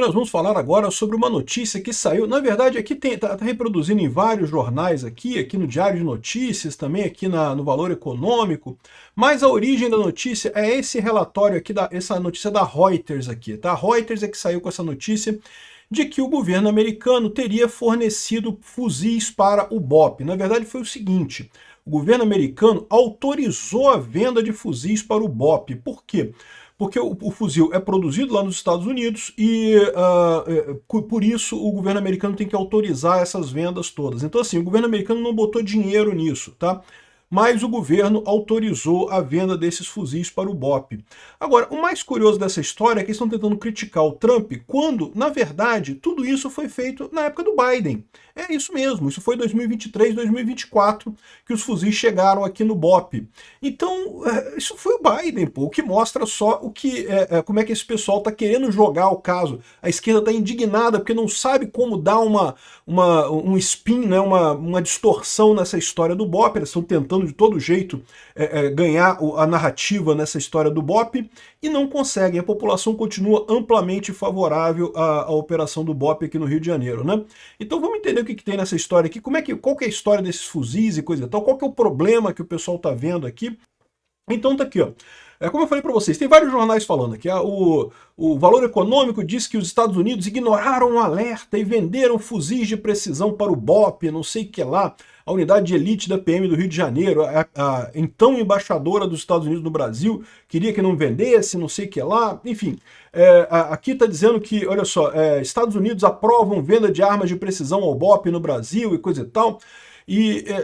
Nós vamos falar agora sobre uma notícia que saiu, na verdade aqui está reproduzindo em vários jornais aqui no Diário de Notícias, também aqui no Valor Econômico, mas a origem da notícia é esse relatório aqui, essa notícia da Reuters aqui, tá? A Reuters é que saiu com essa notícia de que o governo americano teria fornecido fuzis para o BOP. Na verdade foi o seguinte, o governo americano autorizou a venda de fuzis para o BOP. Por quê? Porque o fuzil é produzido lá nos Estados Unidos e por isso o governo americano tem que autorizar essas vendas todas. Então assim, o governo americano não botou dinheiro nisso, tá? Mas o governo autorizou a venda desses fuzis para o BOP. Agora, o mais curioso dessa história é que eles estão tentando criticar o Trump quando, na verdade, tudo isso foi feito na época do Biden. É isso mesmo, isso foi 2023, 2024 que os fuzis chegaram aqui no BOP. Então, isso foi o Biden, pô, o que mostra só como é que esse pessoal está querendo jogar o caso. A esquerda está indignada porque não sabe como dar um spin, né, uma distorção nessa história do BOP. Eles estão tentando de todo jeito ganhar a narrativa nessa história do BOP e não conseguem. A população continua amplamente favorável à operação do BOP aqui no Rio de Janeiro, né? Então vamos entender o que tem nessa história aqui, qual que é a história desses fuzis e coisa e tal, qual que é o problema que o pessoal está vendo aqui. Então tá aqui, ó. Como eu falei para vocês, tem vários jornais falando aqui. O Valor Econômico diz que os Estados Unidos ignoraram o alerta e venderam fuzis de precisão para o BOP, não sei o que lá, a unidade de elite da PM do Rio de Janeiro, a então embaixadora dos Estados Unidos no Brasil, queria que não vendesse, não sei o que lá, enfim. Aqui está dizendo que, olha só, Estados Unidos aprovam venda de armas de precisão ao BOP no Brasil e coisa e tal.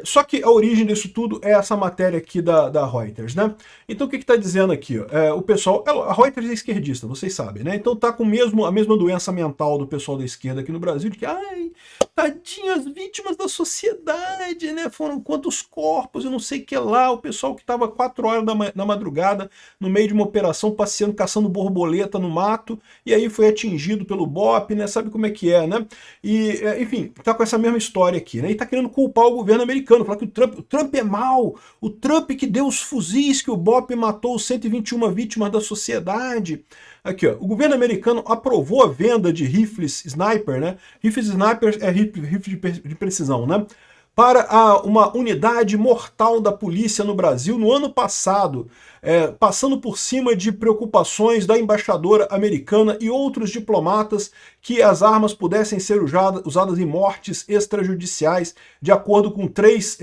Só que a origem disso tudo é essa matéria aqui da Reuters, né? Então o que está dizendo aqui? O pessoal, a Reuters é esquerdista, vocês sabem, né? Então tá com a mesma doença mental do pessoal da esquerda aqui no Brasil, de que, ai, tadinho, as vítimas da sociedade, né? Foram quantos corpos, eu não sei o que lá, o pessoal que estava 4 horas da madrugada no meio de uma operação, passeando, caçando borboleta no mato, e aí foi atingido pelo BOP, né? Sabe como é que é, né? Enfim, tá com essa mesma história aqui, né? E tá querendo culpar o governo americano, falar que o Trump é mau, o Trump que deu os fuzis, que o BOP matou 121 vítimas da sociedade. Aqui, ó, o governo americano aprovou a venda de rifles sniper, né? Rifles sniper é rifle de precisão, né? Para uma unidade mortal da polícia no Brasil no ano passado, passando por cima de preocupações da embaixadora americana e outros diplomatas que as armas pudessem ser usadas em mortes extrajudiciais, de acordo com 3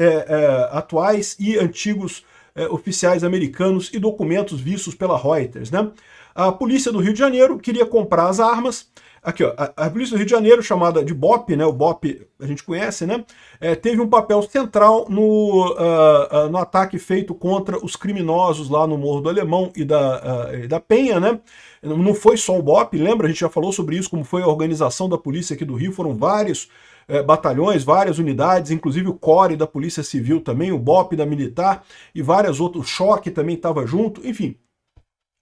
atuais e antigos oficiais americanos e documentos vistos pela Reuters, né? A polícia do Rio de Janeiro queria comprar as armas. Aqui, ó, a polícia do Rio de Janeiro, chamada de BOP, né, o BOP a gente conhece, né, teve um papel central no ataque feito contra os criminosos lá no Morro do Alemão e da Penha, né. Não foi só o BOP, lembra? A gente já falou sobre isso, como foi a organização da polícia aqui do Rio, foram vários batalhões, várias unidades, inclusive o CORE da Polícia Civil também, o BOP da Militar e várias outras, o Choque também estava junto, enfim,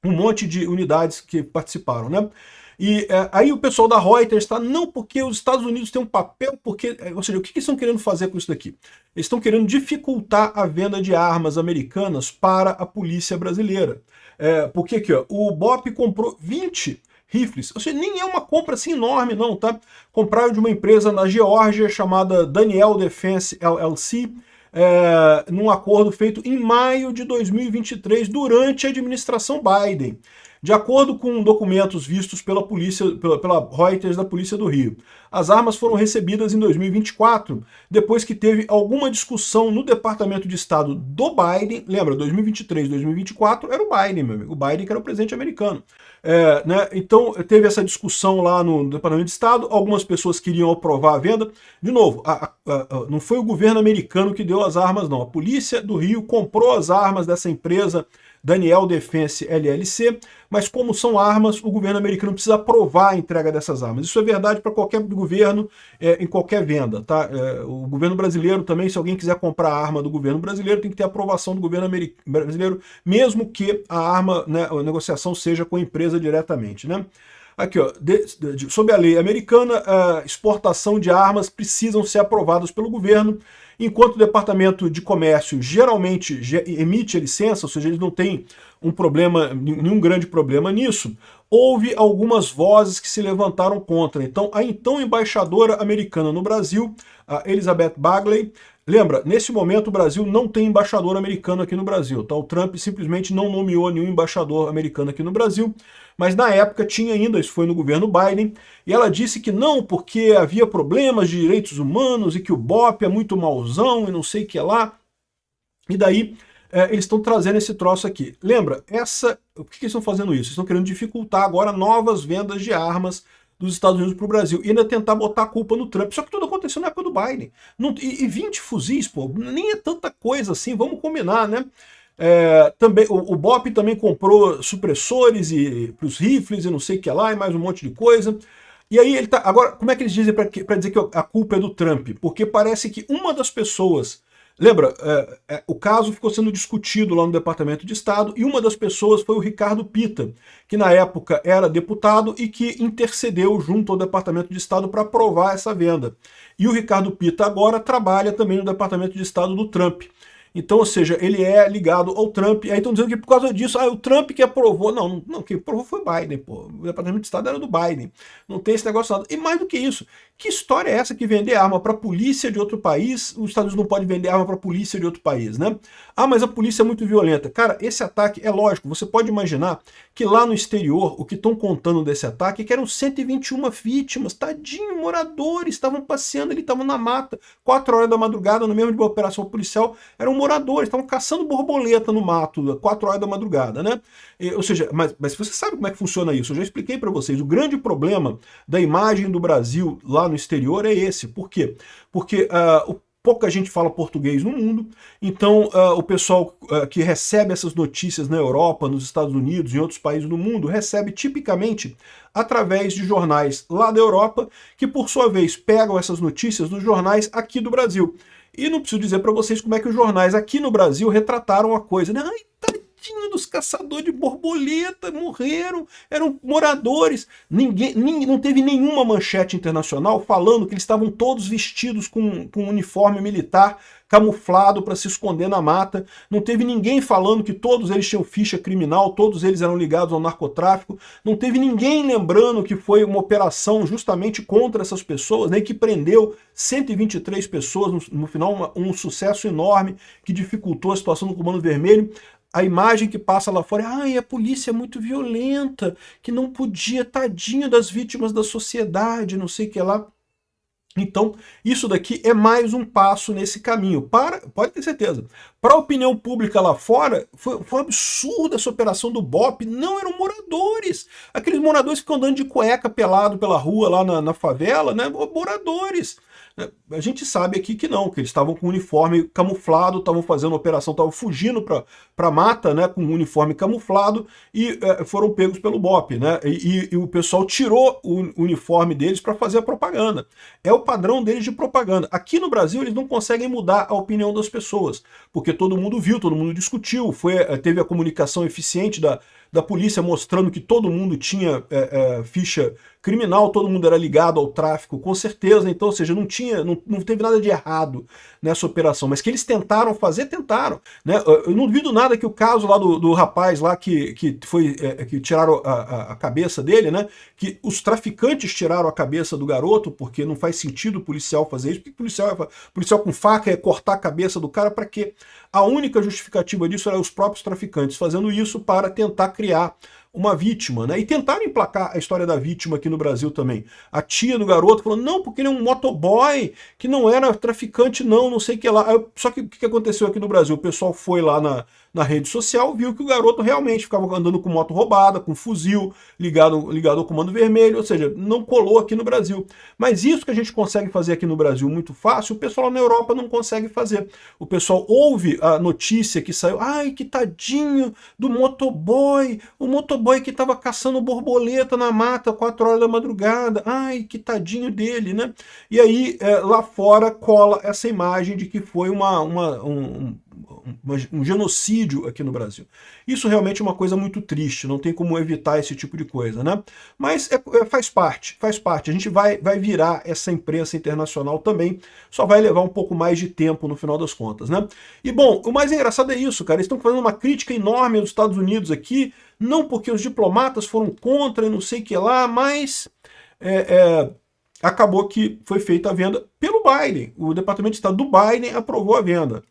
um monte de unidades que participaram, né. E aí o pessoal da Reuters está, não, porque os Estados Unidos têm um papel, porque, ou seja, o que eles estão querendo fazer com isso daqui? Eles estão querendo dificultar a venda de armas americanas para a polícia brasileira. Porque aqui, ó, o BOP comprou 20 rifles, ou seja, nem é uma compra assim enorme não, tá? Compraram de uma empresa na Geórgia chamada Daniel Defense LLC, num acordo feito em maio de 2023, durante a administração Biden. De acordo com documentos vistos pela Reuters da Polícia do Rio, as armas foram recebidas em 2024, depois que teve alguma discussão no Departamento de Estado do Biden. Lembra, 2023, 2024 era o Biden, meu amigo, o Biden que era o presidente americano. Né? Então teve essa discussão lá no Departamento de Estado, algumas pessoas queriam aprovar a venda. De novo, não foi o governo americano que deu as armas, não. A Polícia do Rio comprou as armas dessa empresa Daniel Defense LLC, mas como são armas, o governo americano precisa aprovar a entrega dessas armas. Isso é verdade para qualquer governo, em qualquer venda, tá? O governo brasileiro também, se alguém quiser comprar a arma do governo brasileiro, tem que ter aprovação do governo brasileiro, mesmo que a arma, né, a negociação seja com a empresa diretamente, né? Aqui, ó, sob a lei americana, a exportação de armas precisam ser aprovadas pelo governo, enquanto o Departamento de Comércio geralmente emite a licença, ou seja, eles não têm um problema, nenhum grande problema nisso, houve algumas vozes que se levantaram contra. Então, a então embaixadora americana no Brasil, a Elizabeth Bagley, lembra, nesse momento o Brasil não tem embaixador americano aqui no Brasil, tá? O Trump simplesmente não nomeou nenhum embaixador americano aqui no Brasil, mas na época tinha ainda, isso foi no governo Biden, e ela disse que não, porque havia problemas de direitos humanos e que o BOP é muito mauzão e não sei o que lá. E daí eles estão trazendo esse troço aqui. Lembra, por que eles estão fazendo isso? Eles estão querendo dificultar agora novas vendas de armas dos Estados Unidos para o Brasil, e ainda tentar botar a culpa no Trump. Só que tudo aconteceu na época do Biden. E 20 fuzis, pô, nem é tanta coisa assim, vamos combinar, né? Também, o BOP também comprou supressores para os rifles e não sei o que lá, e mais um monte de coisa. E aí ele tá. Agora, como é que eles dizem para dizer que a culpa é do Trump? Porque parece que uma das pessoas. Lembra, o caso ficou sendo discutido lá no Departamento de Estado e uma das pessoas foi o Ricardo Pitta, que na época era deputado e que intercedeu junto ao Departamento de Estado para aprovar essa venda. E o Ricardo Pitta agora trabalha também no Departamento de Estado do Trump. Então, ou seja, ele é ligado ao Trump. Aí estão dizendo que por causa disso, o Trump que aprovou. Não, quem aprovou foi Biden, pô. O Departamento de Estado era do Biden. Não tem esse negócio nada. E mais do que isso, que história é essa que vender arma para a polícia de outro país, os Estados Unidos não podem vender arma para a polícia de outro país, né? Ah, mas a polícia é muito violenta. Cara, esse ataque é lógico. Você pode imaginar que lá no exterior, o que estão contando desse ataque é que eram 121 vítimas. Tadinho, moradores, estavam passeando ali, estavam na mata, 4 horas da madrugada, no mesmo de uma operação policial, eram moradores, estavam caçando borboleta no mato, 4 horas da madrugada, né? Ou seja, mas você sabe como é que funciona isso, eu já expliquei para vocês, o grande problema da imagem do Brasil lá no exterior é esse. Por quê? Porque pouca gente fala português no mundo, então o pessoal que recebe essas notícias na Europa, nos Estados Unidos, em outros países do mundo, recebe tipicamente através de jornais lá da Europa, que por sua vez pegam essas notícias nos jornais aqui do Brasil. E não preciso dizer para vocês como é que os jornais aqui no Brasil retrataram a coisa, né? Ai, tadinho dos caçadores de borboleta, morreram, eram moradores. Não teve nenhuma manchete internacional falando que eles estavam todos vestidos com uniforme militar camuflado para se esconder na mata. Não teve ninguém falando que todos eles tinham ficha criminal, todos eles eram ligados ao narcotráfico. Não teve ninguém lembrando que foi uma operação justamente contra essas pessoas, né, que prendeu 123 pessoas, no final um sucesso enorme que dificultou a situação do Comando Vermelho. A imagem que passa lá fora é a polícia é muito violenta, que não podia, tadinho das vítimas da sociedade, não sei o que lá. Então, isso daqui é mais um passo nesse caminho. Pode ter certeza. Para a opinião pública lá fora, foi um absurdo essa operação do BOP. Não eram moradores. Aqueles moradores que ficam andando de cueca pelado pela rua lá na favela, né? Moradores. A gente sabe aqui que não, que eles estavam com o uniforme camuflado, estavam fazendo operação, estavam fugindo para mata, né, com o uniforme camuflado e foram pegos pelo BOP, né? E o pessoal tirou o uniforme deles para fazer a propaganda. É o padrão deles de propaganda. Aqui no Brasil eles não conseguem mudar a opinião das pessoas, porque todo mundo viu, todo mundo discutiu, teve a comunicação eficiente da polícia mostrando que todo mundo tinha ficha criminal, todo mundo era ligado ao tráfico, com certeza. Então, ou seja, não teve nada de errado nessa operação, mas que eles tentaram fazer, tentaram, né? Eu não duvido nada que o caso lá do rapaz lá que tiraram a cabeça dele, né? Que os traficantes tiraram a cabeça do garoto, porque não faz sentido o policial fazer isso, porque policial com faca é cortar a cabeça do cara para quê? A única justificativa disso era os próprios traficantes fazendo isso para tentar criar uma vítima, né? E tentaram emplacar a história da vítima aqui no Brasil também. A tia do garoto falou, não, porque ele é um motoboy, que não era traficante não sei o que lá. Só que o que aconteceu aqui no Brasil? O pessoal foi lá na rede social, viu que o garoto realmente ficava andando com moto roubada, com fuzil, ligado ao Comando Vermelho, ou seja, não colou aqui no Brasil. Mas isso que a gente consegue fazer aqui no Brasil muito fácil, o pessoal na Europa não consegue fazer. O pessoal ouve a notícia que saiu, ai, que tadinho do motoboy, o motoboy que estava caçando borboleta na mata 4 horas da madrugada, ai, que tadinho dele, né? E aí, lá fora cola essa imagem de que foi uma um genocídio aqui no Brasil. Isso realmente é uma coisa muito triste, não tem como evitar esse tipo de coisa, né? Mas faz parte, faz parte. A gente vai virar essa imprensa internacional também, só vai levar um pouco mais de tempo no final das contas, né? E bom, o mais engraçado é isso, cara, eles estão fazendo uma crítica enorme aos Estados Unidos aqui, não porque os diplomatas foram contra e não sei o que lá, mas acabou que foi feita a venda pelo Biden. O Departamento de Estado do Biden aprovou a venda.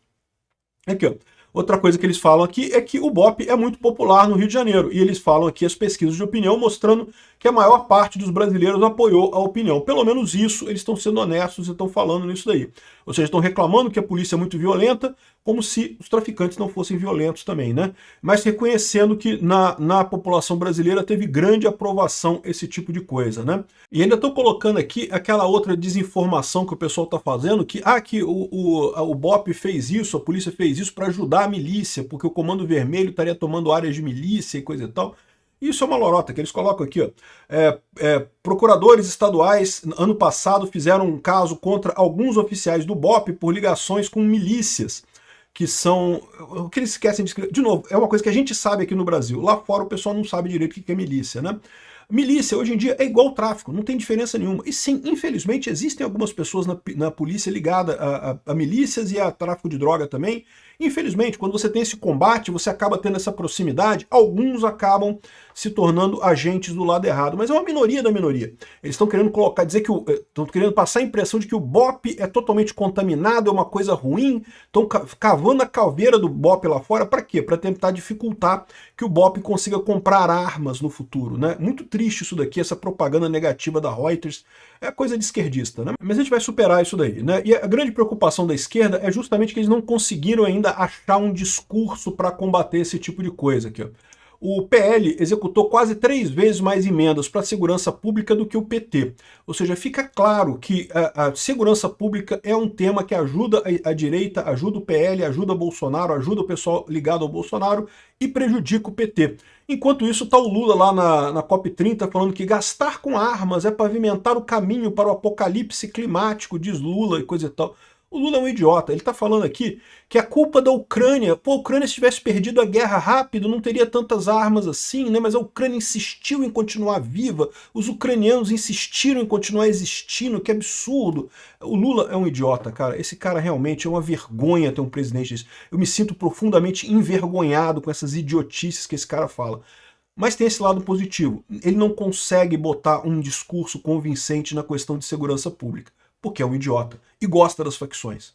Aqui, ó. Outra coisa que eles falam aqui é que o BOP é muito popular no Rio de Janeiro. E eles falam aqui as pesquisas de opinião mostrando que a maior parte dos brasileiros apoiou a opinião. Pelo menos isso, eles estão sendo honestos e estão falando nisso daí. Ou seja, estão reclamando que a polícia é muito violenta, como se os traficantes não fossem violentos também, né? Mas reconhecendo que na população brasileira teve grande aprovação esse tipo de coisa, né? E ainda estou colocando aqui aquela outra desinformação que o pessoal está fazendo, que o BOP fez isso, a polícia fez isso para ajudar a milícia, porque o Comando Vermelho estaria tomando áreas de milícia e coisa e tal. Isso é uma lorota, que eles colocam aqui, ó. Procuradores estaduais, ano passado, fizeram um caso contra alguns oficiais do BOP por ligações com milícias, que são... O que eles esquecem de escrever... De novo, é uma coisa que a gente sabe aqui no Brasil. Lá fora o pessoal não sabe direito o que é milícia, né? Milícia, hoje em dia, é igual tráfico, não tem diferença nenhuma. E sim, infelizmente, existem algumas pessoas na polícia ligadas a milícias e a tráfico de droga também. Infelizmente, quando você tem esse combate, você acaba tendo essa proximidade, alguns acabam se tornando agentes do lado errado, mas é uma minoria da minoria. Eles estão querendo estão querendo passar a impressão de que o BOP é totalmente contaminado, é uma coisa ruim, estão cavando a caveira do BOP lá fora, para quê? Para tentar dificultar que o BOP consiga comprar armas no futuro, né? Muito triste isso daqui, essa propaganda negativa da Reuters, é coisa de esquerdista, né? Mas a gente vai superar isso daí, né? E a grande preocupação da esquerda é justamente que eles não conseguiram ainda achar um discurso para combater esse tipo de coisa aqui, ó. O PL executou quase 3 vezes mais emendas para a segurança pública do que o PT. Ou seja, fica claro que a segurança pública é um tema que ajuda a direita, ajuda o PL, ajuda o Bolsonaro, ajuda o pessoal ligado ao Bolsonaro e prejudica o PT. Enquanto isso, está o Lula lá na COP30 falando que gastar com armas é pavimentar o caminho para o apocalipse climático, diz Lula e coisa e tal. O Lula é um idiota, ele está falando aqui que é culpa da Ucrânia. Pô, a Ucrânia se tivesse perdido a guerra rápido, não teria tantas armas assim, né? Mas a Ucrânia insistiu em continuar viva, os ucranianos insistiram em continuar existindo, que absurdo. O Lula é um idiota, cara. Esse cara realmente é uma vergonha ter um presidente desse. Eu me sinto profundamente envergonhado com essas idiotices que esse cara fala. Mas tem esse lado positivo. Ele não consegue botar um discurso convincente na questão de segurança pública, porque é um idiota e gosta das facções.